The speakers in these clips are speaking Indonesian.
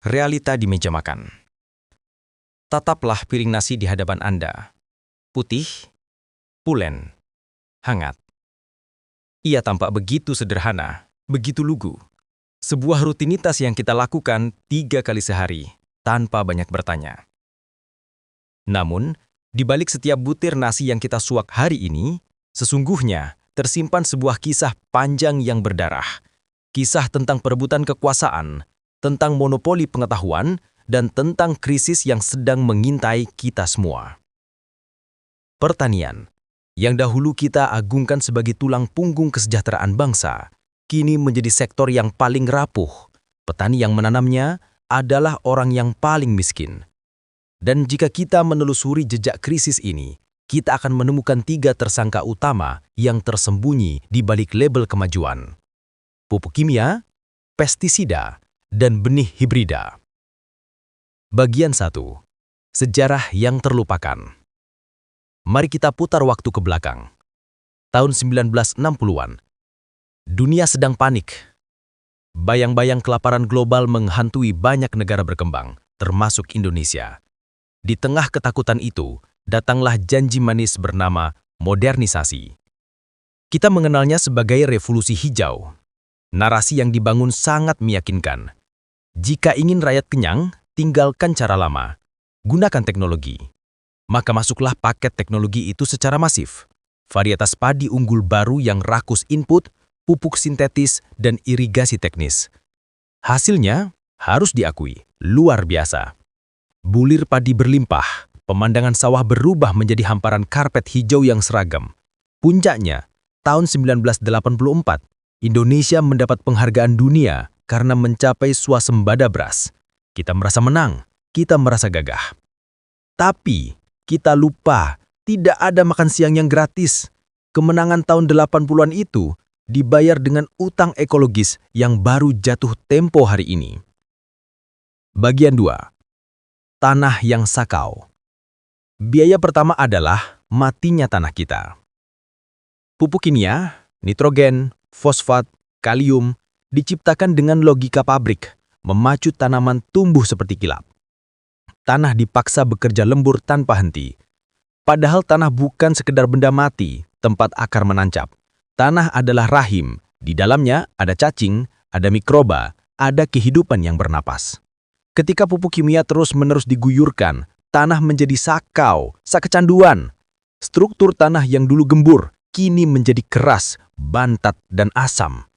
Realita di meja makan. Tataplah piring nasi di hadapan Anda. Putih, pulen, hangat. Ia tampak begitu sederhana, begitu lugu. Sebuah rutinitas yang kita lakukan 3 kali sehari, tanpa banyak bertanya. Namun, di balik setiap butir nasi yang kita suak hari ini, sesungguhnya tersimpan sebuah kisah panjang yang berdarah. Kisah tentang perebutan kekuasaan, tentang monopoli pengetahuan, dan tentang krisis yang sedang mengintai kita semua. Pertanian, yang dahulu kita agungkan sebagai tulang punggung kesejahteraan bangsa, kini menjadi sektor yang paling rapuh. Petani yang menanamnya adalah orang yang paling miskin. Dan jika kita menelusuri jejak krisis ini, kita akan menemukan 3 tersangka utama yang tersembunyi di balik label kemajuan: pupuk kimia, pestisida, dan benih hibrida. Bagian 1. Sejarah yang terlupakan. Mari kita putar waktu ke belakang. Tahun 1960-an. Dunia sedang panik. Bayang-bayang kelaparan global menghantui banyak negara berkembang, termasuk Indonesia. Di tengah ketakutan itu, datanglah janji manis bernama modernisasi. Kita mengenalnya sebagai revolusi hijau. Narasi yang dibangun sangat meyakinkan. Jika ingin rakyat kenyang, tinggalkan cara lama. Gunakan teknologi. Maka masuklah paket teknologi itu secara masif. Varietas padi unggul baru yang rakus input, pupuk sintetis, dan irigasi teknis. Hasilnya, harus diakui, luar biasa. Bulir padi berlimpah, pemandangan sawah berubah menjadi hamparan karpet hijau yang seragam. Puncaknya, tahun 1984, Indonesia mendapat penghargaan dunia karena mencapai swasembada beras. Kita merasa menang, kita merasa gagah. Tapi, kita lupa, tidak ada makan siang yang gratis. Kemenangan tahun 80-an itu dibayar dengan utang ekologis yang baru jatuh tempo hari ini. Bagian 2. Tanah yang sakau. Biaya pertama adalah matinya tanah kita. Pupuk kimia, nitrogen, fosfat, kalium, diciptakan dengan logika pabrik, memacu tanaman tumbuh seperti kilap. Tanah dipaksa bekerja lembur tanpa henti. Padahal tanah bukan sekedar benda mati, tempat akar menancap. Tanah adalah rahim, di dalamnya ada cacing, ada mikroba, ada kehidupan yang bernapas. Ketika pupuk kimia terus-menerus diguyurkan, tanah menjadi sakau, kecanduan. Struktur tanah yang dulu gembur, kini menjadi keras, bantat, dan asam.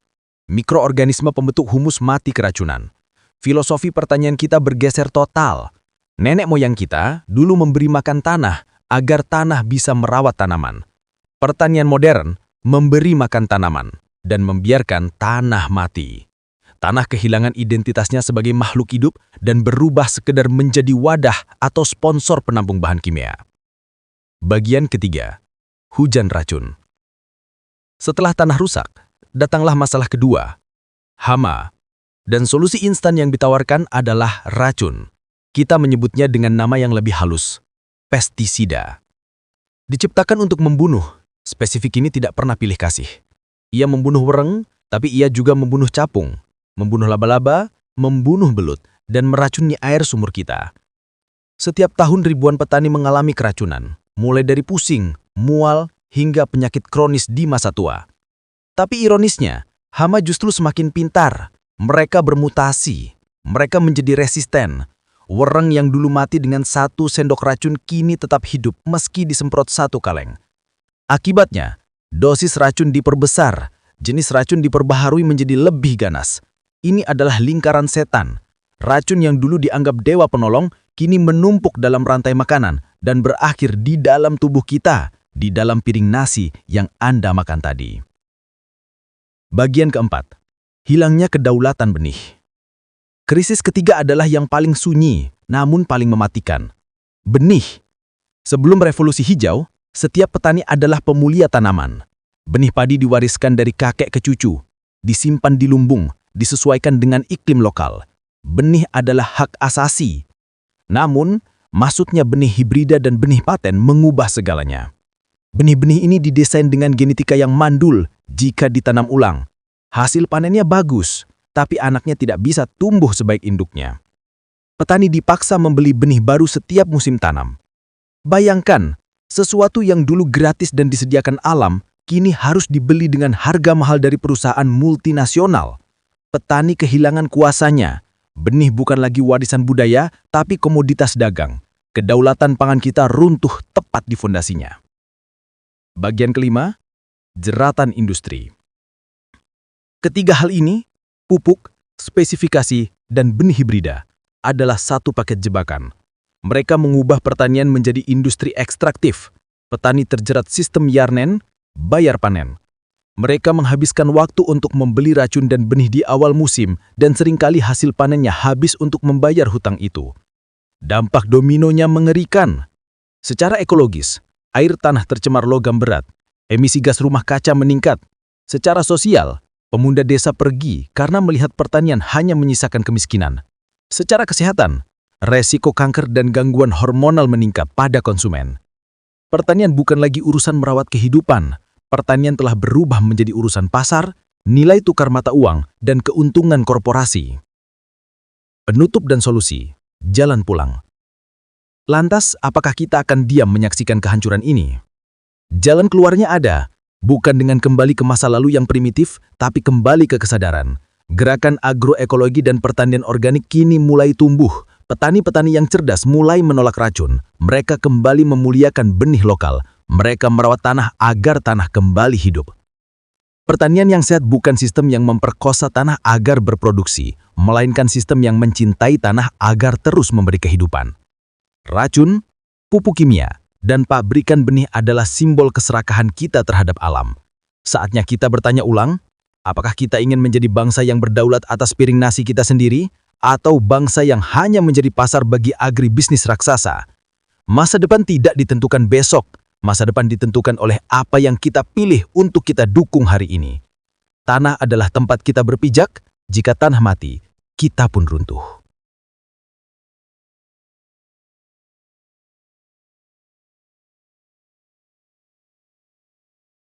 Mikroorganisme pembentuk humus mati keracunan. Filosofi pertanian kita bergeser total. Nenek moyang kita dulu memberi makan tanah agar tanah bisa merawat tanaman. Pertanian modern memberi makan tanaman dan membiarkan tanah mati. Tanah kehilangan identitasnya sebagai makhluk hidup dan berubah sekedar menjadi wadah atau sponsor penampung bahan kimia. Bagian ketiga, hujan racun. Setelah tanah rusak, datanglah masalah kedua, hama. Dan solusi instan yang ditawarkan adalah racun. Kita menyebutnya dengan nama yang lebih halus, pestisida. Diciptakan untuk membunuh, spesifik ini tidak pernah pilih kasih. Ia membunuh wereng, tapi ia juga membunuh capung, membunuh laba-laba, membunuh belut, dan meracuni air sumur kita. Setiap tahun ribuan petani mengalami keracunan, mulai dari pusing, mual, hingga penyakit kronis di masa tua. Tapi ironisnya, hama justru semakin pintar. Mereka bermutasi, mereka menjadi resisten. Wereng yang dulu mati dengan 1 sendok racun kini tetap hidup meski disemprot 1 kaleng. Akibatnya, dosis racun diperbesar, jenis racun diperbaharui menjadi lebih ganas. Ini adalah lingkaran setan. Racun yang dulu dianggap dewa penolong, kini menumpuk dalam rantai makanan dan berakhir di dalam tubuh kita, di dalam piring nasi yang Anda makan tadi. Bagian keempat, hilangnya kedaulatan benih. Krisis ketiga adalah yang paling sunyi, namun paling mematikan. Benih. Sebelum revolusi hijau, setiap petani adalah pemulia tanaman. Benih padi diwariskan dari kakek ke cucu, disimpan di lumbung, disesuaikan dengan iklim lokal. Benih adalah hak asasi. Namun, masuknya benih hibrida dan benih paten mengubah segalanya. Benih-benih ini didesain dengan genetika yang mandul jika ditanam ulang. Hasil panennya bagus, tapi anaknya tidak bisa tumbuh sebaik induknya. Petani dipaksa membeli benih baru setiap musim tanam. Bayangkan, sesuatu yang dulu gratis dan disediakan alam, kini harus dibeli dengan harga mahal dari perusahaan multinasional. Petani kehilangan kuasanya. Benih bukan lagi warisan budaya, tapi komoditas dagang. Kedaulatan pangan kita runtuh tepat di fondasinya. Bagian kelima, jeratan industri. Ketiga hal ini, pupuk, spesifikasi, dan benih hibrida, adalah satu paket jebakan. Mereka mengubah pertanian menjadi industri ekstraktif. Petani terjerat sistem Yarnen, bayar panen. Mereka menghabiskan waktu untuk membeli racun dan benih di awal musim dan seringkali hasil panennya habis untuk membayar hutang itu. Dampak dominonya mengerikan. Secara ekologis, air tanah tercemar logam berat, emisi gas rumah kaca meningkat. Secara sosial, pemuda desa pergi karena melihat pertanian hanya menyisakan kemiskinan. Secara kesehatan, resiko kanker dan gangguan hormonal meningkat pada konsumen. Pertanian bukan lagi urusan merawat kehidupan. Pertanian telah berubah menjadi urusan pasar, nilai tukar mata uang, dan keuntungan korporasi. Penutup dan solusi, jalan pulang. Lantas, apakah kita akan diam menyaksikan kehancuran ini? Jalan keluarnya ada, bukan dengan kembali ke masa lalu yang primitif, tapi kembali ke kesadaran. Gerakan agroekologi dan pertanian organik kini mulai tumbuh. Petani-petani yang cerdas mulai menolak racun. Mereka kembali memuliakan benih lokal. Mereka merawat tanah agar tanah kembali hidup. Pertanian yang sehat bukan sistem yang memperkosa tanah agar berproduksi, melainkan sistem yang mencintai tanah agar terus memberi kehidupan. Racun, pupuk kimia, dan pabrikan benih adalah simbol keserakahan kita terhadap alam. Saatnya kita bertanya ulang, apakah kita ingin menjadi bangsa yang berdaulat atas piring nasi kita sendiri, atau bangsa yang hanya menjadi pasar bagi agribisnis raksasa? Masa depan tidak ditentukan besok. Masa depan ditentukan oleh apa yang kita pilih untuk kita dukung hari ini. Tanah adalah tempat kita berpijak, jika tanah mati, kita pun runtuh.